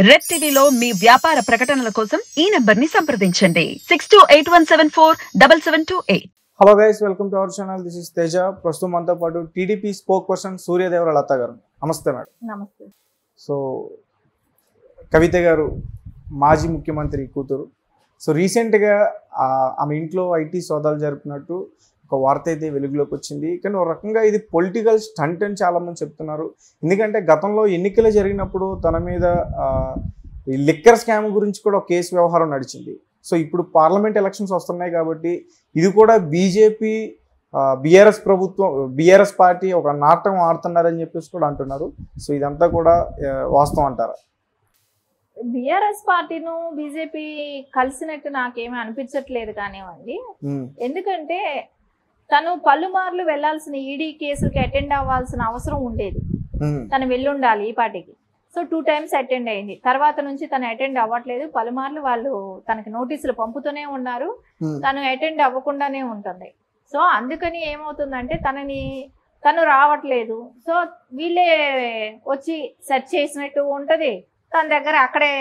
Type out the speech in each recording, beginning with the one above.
Red టీవీలో మీ వ్యాపార ప్రకటనల కోసం ఈ నంబర్ ని సంప్రదించండి 6281747728. Hello guys, welcome to our channel. This is Teja. ప్రస్తుతం మనతో పాటు టీడీపీ స్పోక్ పర్సన్ సూర్యదేవర లత గారు. నమస్తే మేడం. నమస్తే. సో కవిత గారు మాజీ ముఖ్యమంత్రి కూతురు. సో రీసెంట్గా ఆమె ఇంట్లో ఐటీ సోదాలు జరిపినట్టు ఒక వార్త అయితే వెలుగులోకి వచ్చింది. కానీ ఒక రకంగా ఇది పొలిటికల్ స్టంట్ అని చాలామంది చెప్తున్నారు. ఎందుకంటే గతంలో ఎన్నికలు జరిగినప్పుడు తన మీద ఈ లిక్కర్ స్కామ్ గురించి కూడా ఒక కేసు వ్యవహారం నడిచింది. సో ఇప్పుడు పార్లమెంట్ ఎలక్షన్స్ వస్తున్నాయి కాబట్టి ఇది కూడా బీజేపీ బీఆర్ఎస్ పార్టీ ఒక నాటకం ఆడుతున్నారని చెప్పేసి కూడా అంటున్నారు. సో ఇదంతా కూడా వాస్తవం అంటారా? బిఆర్ఎస్ పార్టీను బీజేపీ కలిసినట్టు నాకేమీ అనిపించట్లేదు కానివ్వండి. ఎందుకంటే తను పలుమార్లు వెళ్లాల్సిన ఈడీ కేసులకి అటెండ్ అవ్వాల్సిన అవసరం ఉండేది. తను వెళ్ళుండాలి ఈ పార్టీకి. సో 2 times అటెండ్ అయింది. తర్వాత నుంచి తను అటెండ్ అవ్వట్లేదు. పలుమార్లు వాళ్ళు తనకి నోటీసులు పంపుతూనే ఉన్నారు. తను అటెండ్ అవ్వకుండానే ఉంటుంది. సో అందుకని ఏమవుతుందంటే తను రావట్లేదు. సో వీళ్ళే వచ్చి సెర్చ్ చేసినట్టు ఉంటది. తన దగ్గర అక్కడే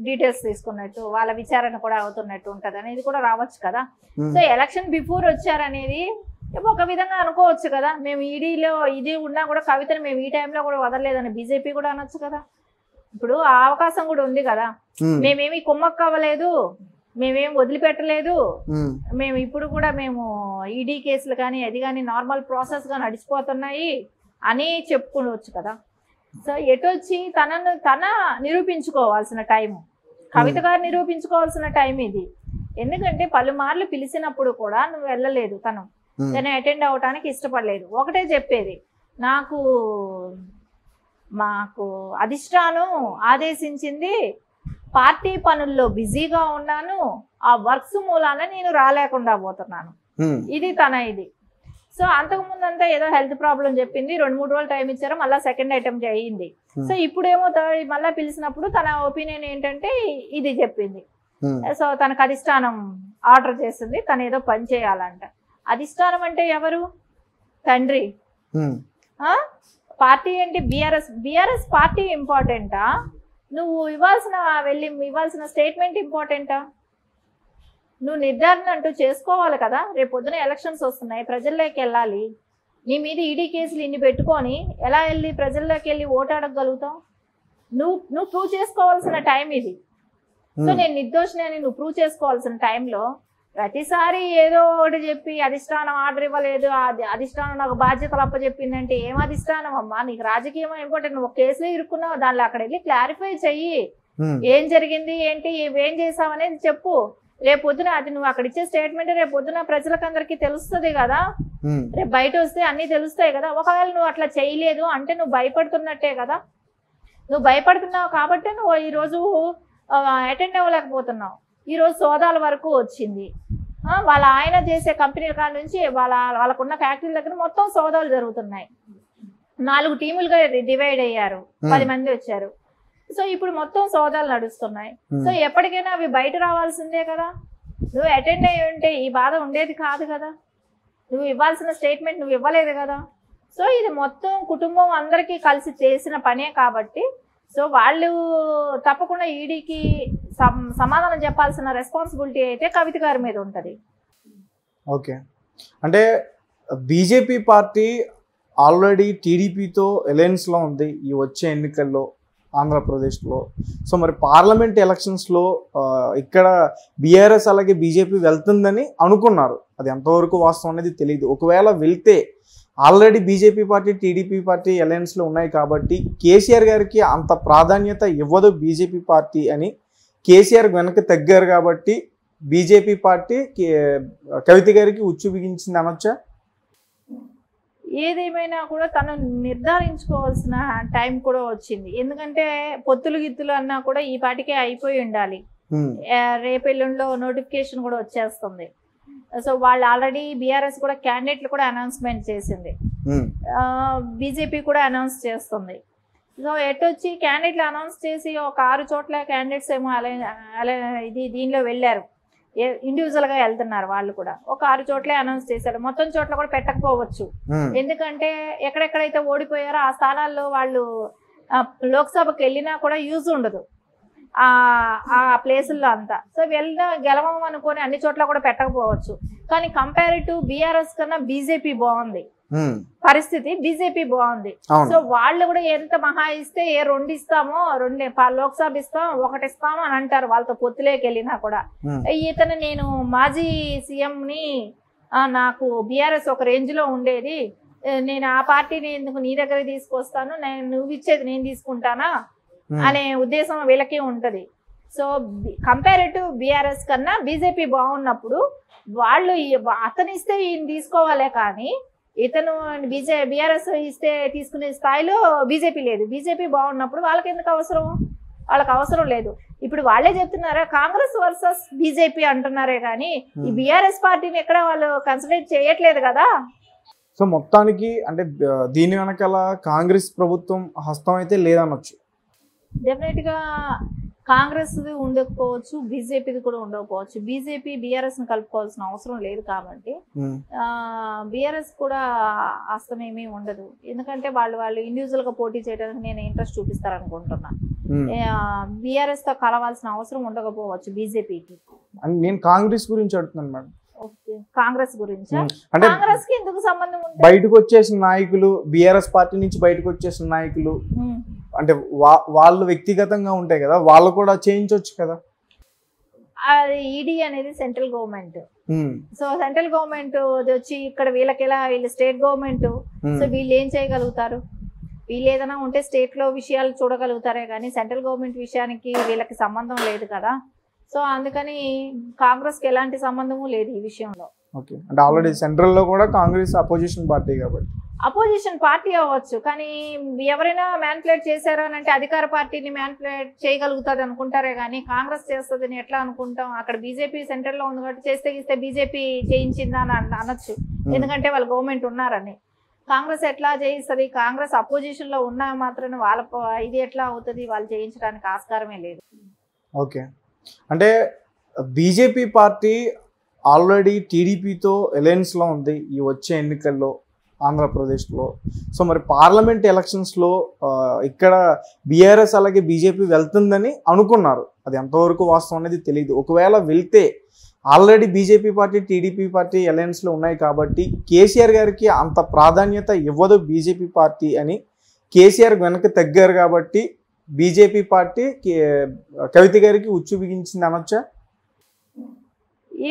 డీటెయిల్స్ తీసుకున్నట్టు వాళ్ళ విచారణ కూడా అవుతున్నట్టు ఉంటది అనేది కూడా రావచ్చు కదా. సో ఎలక్షన్ బిఫోర్ వచ్చారనేది ఒక విధంగా అనుకోవచ్చు కదా. మేము ఈడీలో ఇది ఉన్నా కూడా కవితను మేము ఈ టైంలో కూడా వదలలేదని బీజేపీ కూడా అనొచ్చు కదా. ఇప్పుడు ఆ అవకాశం కూడా ఉంది కదా. మేమేమి కుమ్మక్కవ్వలేదు, మేమేమి వదిలిపెట్టలేదు, మేము ఇప్పుడు కూడా మేము ఈడీ కేసులు కానీ అది కానీ నార్మల్ ప్రాసెస్ గా నడిచిపోతున్నాయి అని చెప్పుకోవచ్చు కదా. సో ఎటొచ్చి తన నిరూపించుకోవాల్సిన టైం, కవిత గారు నిరూపించుకోవాల్సిన టైం ఇది. ఎందుకంటే పలుమార్లు పిలిచినప్పుడు కూడా నువ్వు వెళ్ళలేదు, తను అటెండ్ అవడానికి ఇష్టపడలేదు. ఒకటే చెప్పేది, మాకు అధిష్టానం ఆదేశించింది, పార్టీ పనుల్లో బిజీగా ఉన్నాను, ఆ వర్క్స్ మూలాన నేను రాలేకుండా పోతున్నాను. ఇది ఇది. సో అంతకుముందు అంతా ఏదో హెల్త్ ప్రాబ్లం చెప్పింది, 2-3 రోజులు టైం ఇచ్చారు, మళ్ళీ సెకండ్ అటెంప్ట్ అయ్యింది. సో ఇప్పుడేమో మళ్ళీ పిలిచినప్పుడు తన ఒపీనియన్ ఏంటంటే ఇది చెప్పింది. సో తనకు అధిష్టానం ఆర్డర్ చేసింది, తను ఏదో పని చేయాలంట. అధిష్టానం అంటే ఎవరు? తండ్రి. పార్టీ ఏంటి? బిఆర్ఎస్ పార్టీ ఇంపార్టెంటా? నువ్వు ఇవ్వాల్సిన స్టేట్మెంట్ ఇంపార్టెంటా? నువ్వు నిర్ధారణ అంటూ చేసుకోవాలి కదా. రేపు పొద్దున ఎలక్షన్స్ వస్తున్నాయి, ప్రజల్లోకి వెళ్ళాలి. నీ మీద ఈడీ కేసులు ఇన్ని పెట్టుకొని ఎలా వెళ్ళి ప్రజల్లోకి వెళ్ళి ఓటు అడగగలుగుతావు? నువ్వు ప్రూవ్ చేసుకోవాల్సిన టైం ఇది. సో నేను నిర్దోషిని అని నువ్వు ప్రూవ్ చేసుకోవాల్సిన టైంలో ప్రతిసారి ఏదో ఒకటి చెప్పి అధిష్టానం ఆర్డర్ ఇవ్వలేదు, అధిష్టానం నాకు బాధ్యతలు అప్పచెప్పిందంటే ఏం అధిష్టానం అమ్మా? నీకు రాజకీయం ఇంపార్టెంట్. నువ్వు కేసులో ఇరుక్కున్నావు, దానిలో అక్కడ వెళ్ళి క్లారిఫై చెయ్యి. ఏం జరిగింది ఏంటి, ఏం చేసావు అనేది చెప్పు. రేపు పొద్దున అది నువ్వు అక్కడ ఇచ్చే స్టేట్మెంట్ రేపు పొద్దున ప్రజలకు అందరికీ తెలుస్తుంది కదా. రేపు బయట వస్తే అన్ని తెలుస్తాయి కదా. ఒకవేళ నువ్వు అట్లా చేయలేదు అంటే నువ్వు భయపడుతున్నట్టే కదా. నువ్వు భయపడుతున్నావు కాబట్టి నువ్వు ఈరోజు అటెండ్ అవ్వలేకపోతున్నావు. ఈరోజు సోదాల వరకు వచ్చింది. వాళ్ళ ఆయన చేసే కంపెనీల కాడ నుంచి వాళ్ళకున్న ఫ్యాక్టరీల దగ్గర మొత్తం సోదాలు జరుగుతున్నాయి. 4 టీములుగా డివైడ్ అయ్యారు, 10 మంది వచ్చారు. సో ఇప్పుడు మొత్తం సోదాలు నడుస్తున్నాయి. సో ఎప్పటికైనా అవి బయట రావాల్సిందే కదా. నువ్వు అటెండ్ అయ్యి ఉంటే ఈ బాధ ఉండేది కాదు కదా. నువ్వు ఇవ్వాల్సిన స్టేట్మెంట్ నువ్వు ఇవ్వలేదు కదా. సో ఇది మొత్తం కుటుంబం అందరికీ కలిసి చేసిన పనే కాబట్టి సో వాళ్ళు తప్పకుండా ఈడీకి సమాధానం చెప్పాల్సిన రెస్పాన్సిబిలిటీ అయితే కవిత గారి మీద ఉంటుంది. ఓకే, అంటే బీజేపీ పార్టీ ఆల్రెడీ టీడీపీతో అలయన్స్లో ఉంది ఈ వచ్చే ఎన్నికల్లో ఆంధ్రప్రదేశ్లో. సో మరి పార్లమెంట్ ఎలక్షన్స్లో ఇక్కడ బీఆర్ఎస్ అలాగే బీజేపీ వెళ్తుందని అనుకున్నారు. అది ఎంతవరకు వాస్తవం అనేది తెలియదు. ఒకవేళ వెళ్తే already BJP party TDP party అలయన్స్లో ఉన్నాయి కాబట్టి కేసీఆర్ గారికి అంత ప్రాధాన్యత ఇవ్వదు బీజేపీ పార్టీ అని కేసీఆర్ వెనక తగ్గారు కాబట్టి బీజేపీ పార్టీ కవిత గారికి ఉచ్చు బిగించింది అనొచ్చా? ఏదేమైనా కూడా తను నిర్ధారించుకోవాల్సిన టైం కూడా వచ్చింది. ఎందుకంటే పొత్తులు గిత్తులు అన్నా కూడా ఈ పార్టీకే అయిపోయి ఉండాలి. రేపెల్లుండిలో నోటిఫికేషన్ కూడా వచ్చేస్తుంది. సో వాళ్ళు ఆల్రెడీ బీఆర్ఎస్ కూడా క్యాండిడేట్లు కూడా అనౌన్స్మెంట్ చేసింది, బీజేపీ కూడా అనౌన్స్ చేస్తుంది. సో ఎటొచ్చి క్యాండిడేట్లు అనౌన్స్ చేసి ఒక 6 చోట్ల క్యాండిడేట్స్ ఏమో దీనిలో వెళ్ళారు, ఇండివిజువల్ గా వెళ్తున్నారు. వాళ్ళు కూడా ఒక 6 చోట్లే అనౌన్స్ చేశారు. మొత్తం చోట్ల కూడా పెట్టకపోవచ్చు. ఎందుకంటే ఎక్కడెక్కడైతే ఓడిపోయారో ఆ స్థానాల్లో వాళ్ళు లోక్సభకి వెళ్ళినా కూడా యూజ్ ఉండదు. ఆ ప్లేసుల్లో అంతా. సో గెలవం అనుకొని అన్ని చోట్ల కూడా పెట్టకపోవచ్చు, కానీ కంపారిటివ్ బీఆర్ఎస్ కన్నా బీజేపీ బాగుంది పరిస్థితి, బీజేపీ బాగుంది. సో వాళ్ళు కూడా ఎంత మహా ఇస్తే 2 ఇస్తామో, 2 లోక్సభ ఇస్తాం, 1 ఇస్తామో అని అంటారు వాళ్ళతో పొత్తులేకి వెళ్ళినా కూడా. ఇతను నేను మాజీ సీఎం ని, నాకు బీఆర్ఎస్ ఒక రేంజ్ లో ఉండేది, నేను ఆ పార్టీని ఎందుకు నీ దగ్గర తీసుకొస్తాను, నువ్వు ఇచ్చేది నేను తీసుకుంటానా అనే ఉద్దేశం వీళ్ళకి ఉంటది. సో కంపారిటివ్ బీఆర్ఎస్ కన్నా బీజేపీ బాగున్నప్పుడు వాళ్ళు అతను ఇస్తే ఈయన తీసుకోవాలే, కానీ ఇతను బీఆర్ఎస్ ఇస్తే తీసుకునే స్థాయిలో బీజేపీ లేదు. బీజేపీ బాగున్నప్పుడు వాళ్ళకి ఎందుకు అవసరం, వాళ్ళకి అవసరం లేదు. ఇప్పుడు వాళ్ళే చెప్తున్నారా కాంగ్రెస్ వర్సెస్ బీజేపీ అంటున్నారే, కానీ ఈ బీఆర్ఎస్ పార్టీని ఎక్కడ వాళ్ళు కన్సిడర్ చేయట్లేదు కదా. సో మొత్తానికి అంటే దీని వెనకాల కాంగ్రెస్ ప్రభుత్వం హస్తం అయితే లేదనొచ్చు. డెఫినెట్ గా కాంగ్రెస్ ఉండకపోవచ్చు, బీజేపీది కూడా ఉండకపోవచ్చు. బీజేపీ బీఆర్ఎస్ ని కలుపుకోవాల్సిన అవసరం లేదు కాబట్టి బీఆర్ఎస్ కూడా హస్తమేమీ ఉండదు. ఎందుకంటే వాళ్ళు ఇండివిజువల్ గా పోటీ చేయడానికి నేను ఇంట్రెస్ట్ చూపిస్తారనుకుంటున్నా. బీఆర్ఎస్ తో కలవాల్సిన అవసరం ఉండకపోవచ్చు బీజేపీకి. నేను కాంగ్రెస్ గురించి అడుగుతున్నాను మేడం. కాంగ్రెస్ గురించి అంటే కాంగ్రెస్ కి ఎందుకు సంబంధం ఉంది? బయటకు వచ్చేసిన నాయకులు, బీఆర్ఎస్ పార్టీ నుంచి బయటకు వచ్చేసిన నాయకులు అంటే వాళ్ళు వ్యక్తిగతంగా ఉంటాయి కదా, వాళ్ళు కూడా చేయించవచ్చు కదా. ఈడీ అనేది central government. So central government వచ్చి ఇక్కడ వీళ్ళు స్టేట్ గవర్నమెంట్. సో వీళ్ళు ఏం చేయగలుగుతారు? వీళ్ళు ఏదైనా ఉంటే స్టేట్ లో విషయాలు చూడగలుగుతారే, కానీ సెంట్రల్ గవర్నమెంట్ విషయానికి వీళ్ళకి సంబంధం లేదు కదా. సో అందుకని కాంగ్రెస్ కి ఎలాంటి సంబంధము లేదు ఈ విషయంలో. ఓకే, అంటే ఆల్రెడీ సెంట్రల్ లో కూడా కాంగ్రెస్ అపోజిషన్ పార్టీ కాబట్టి అపోజిషన్ పార్టీ అవ్వచ్చు, కానీ ఎవరైనా మ్యానిపులేట్ చేశారు అని అంటే అధికార పార్టీని మ్యానిపులేట్ చేయగలుగుతుంది అనుకుంటారే, కానీ కాంగ్రెస్ చేస్తుందని ఎట్లా అనుకుంటాం? అక్కడ బీజేపీ సెంట్రల్ లో ఉంది కాబట్టి చేస్తే బీజేపీ చేయించిందా అని అనొచ్చు, ఎందుకంటే వాళ్ళు గవర్నమెంట్ ఉన్నారని. కాంగ్రెస్ ఎట్లా చేయిస్తుంది? కాంగ్రెస్ అపోజిషన్ లో ఉన్నా మాత్రం వాళ్ళ ఇది ఎట్లా అవుతుంది? వాళ్ళు చేయించడానికి ఆస్కారమే లేదు. ఓకే, అంటే బీజేపీ పార్టీ ఆల్రెడీ టీడీపీతో అలయన్స్లో ఉంది ఈ వచ్చే ఎన్నికల్లో ఆంధ్రప్రదేశ్లో. సో మరి పార్లమెంట్ ఎలక్షన్స్లో ఇక్కడ బీఆర్ఎస్ అలాగే బీజేపీ వెళ్తుందని అనుకున్నారు. అది ఎంతవరకు వాస్తవం అనేది తెలియదు. ఒకవేళ వెళ్తే already BJP party TDP party అలయన్స్లో ఉన్నాయి కాబట్టి కేసీఆర్ గారికి అంత ప్రాధాన్యత ఇవ్వదు బీజేపీ పార్టీ అని కేసీఆర్ వెనక్కి తగ్గారు కాబట్టి బీజేపీ పార్టీ కవిత గారికి ఉచ్చు బిగించింది అనొచ్చా?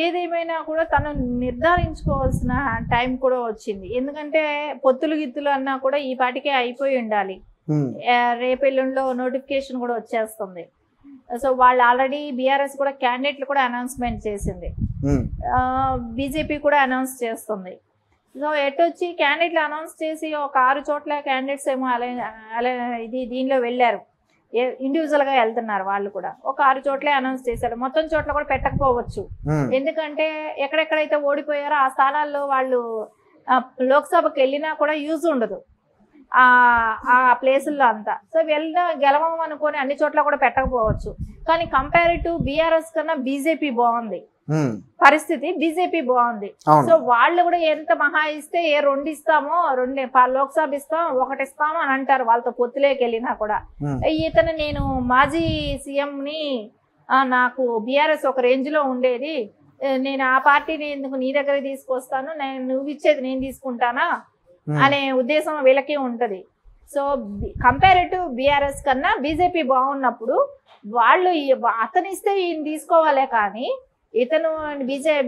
ఏదేమైనా కూడా తను నిర్ధారించుకోవాల్సిన టైం కూడా వచ్చింది. ఎందుకంటే పొత్తులు గిత్తులు అన్నా కూడా ఈ పాటికే అయిపోయి ఉండాలి. రేపెల్లుండిలో నోటిఫికేషన్ కూడా వచ్చేస్తుంది. సో వాళ్ళు ఆల్రెడీ బీఆర్ఎస్ కూడా క్యాండిడేట్లు కూడా అనౌన్స్మెంట్ చేసింది, బీజేపీ కూడా అనౌన్స్ చేస్తుంది. సో ఎటొచ్చి క్యాండిడేట్లు అనౌన్స్ చేసి ఒక 6 చోట్ల క్యాండిడేట్స్ ఏమో దీనిలో వెళ్ళారు, ఇండివిజువల్ గా వెళ్తున్నారు. వాళ్ళు కూడా ఒక 6 చోట్లే అనౌన్స్ చేశారు, మొత్తం చోట్ల కూడా పెట్టకపోవచ్చు. ఎందుకంటే ఎక్కడెక్కడైతే ఓడిపోయారో ఆ స్థానాల్లో వాళ్ళు లోక్సభకి వెళ్ళినా కూడా యూజ్ ఉండదు ఆ ప్లేసుల్లో అంతా. సో గెలవం అనుకొని అన్ని చోట్ల కూడా పెట్టకపోవచ్చు, కానీ కంపారిటివ్ బీఆర్ఎస్ కన్నా బీజేపీ బాగుంది పరిస్థితి, బీజేపీ బాగుంది. సో వాళ్ళు కూడా ఎంత మహా ఇస్తే 2 ఇస్తామో, 2 లోక్సభ ఇస్తాం, 1 ఇస్తామో అని అంటారు వాళ్ళతో పొత్తులేకి వెళ్ళినా కూడా. ఇతను నేను మాజీ సీఎం ని, నాకు బీఆర్ఎస్ ఒక రేంజ్ లో ఉండేది, నేను ఆ పార్టీని ఎందుకు నీ దగ్గర తీసుకొస్తాను, నువ్వు ఇచ్చేది నేను తీసుకుంటానా అనే ఉద్దేశం వీళ్ళకి ఉంటది. సో కంపారిటివ్ బీఆర్ఎస్ కన్నా బీజేపీ బాగున్నప్పుడు వాళ్ళు అతను ఇస్తే ఈయన తీసుకోవాలే, కానీ ఇతను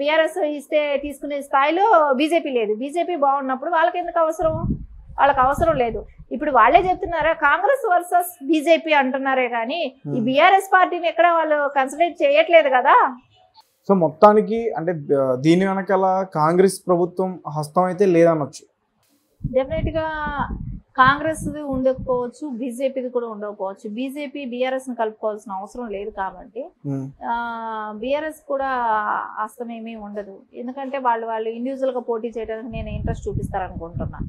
బీఆర్ఎస్ ఇస్తే తీసుకునే స్థాయిలో బీజేపీ లేదు. బీజేపీ బాగున్నప్పుడు వాళ్ళకి ఎందుకు అవసరం, వాళ్ళకి అవసరం లేదు. ఇప్పుడు వాళ్ళే చెప్తున్నారా కాంగ్రెస్ వర్సెస్ బీజేపీ అంటున్నారే, కానీ ఈ బీఆర్ఎస్ పార్టీని ఎక్కడ వాళ్ళు కన్సిడర్ చేయట్లేదు కదా. సో మొత్తానికి అంటే దీని వెనకాల కాంగ్రెస్ ప్రభుత్వం హస్తం అయితే లేదనొచ్చు. డెఫినెట్ గా కాంగ్రెస్ ఉండకపోవచ్చు, బీజేపీది కూడా ఉండకపోవచ్చు. బీజేపీ బీఆర్ఎస్ ని కలుపుకోవాల్సిన అవసరం లేదు కాబట్టి బీఆర్ఎస్ కూడా హస్తమేమీ ఉండదు, ఎందుకంటే వాళ్ళు ఇండివిజువల్ గా పోటీ చేయడానికి నేను ఇంట్రెస్ట్ చూపిస్తారనుకుంటున్నా.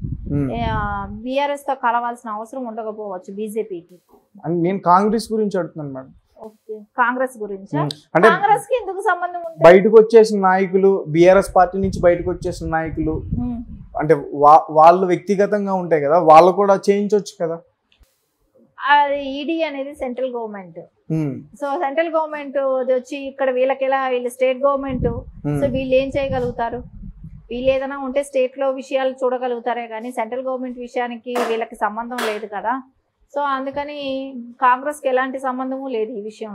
బీఆర్ఎస్ తో కలవాల్సిన అవసరం ఉండకపోవచ్చు బీజేపీకి. నేను కాంగ్రెస్ గురించి అడుగుతున్నాను మేడం. కాంగ్రెస్ గురించి అంటే కాంగ్రెస్ కి ఎందుకు సంబంధం ఉంది? బయటకు వచ్చేసిన నాయకులు, బీఆర్ఎస్ పార్టీ నుంచి బయటకు వచ్చేసిన నాయకులు అంటే వాళ్ళు వ్యక్తిగతంగా ఉంటాయి కదా, వాళ్ళు కూడా చేయించవచ్చు కదా. అది ఈడీ అనేది central government. So central government వచ్చి ఇక్కడ వీళ్ళు స్టేట్ గవర్నమెంట్. సో వీళ్ళు ఏం చేయగలుగుతారు? వీళ్ళు ఏదైనా ఉంటే స్టేట్ లో విషయాలు చూడగలుగుతారే కానీ సెంట్రల్ గవర్నమెంట్ విషయానికి వీళ్ళకి సంబంధం లేదు కదా. సో అందుకని కాంగ్రెస్కి ఎలాంటి సంబంధము లేదు ఈ విషయం.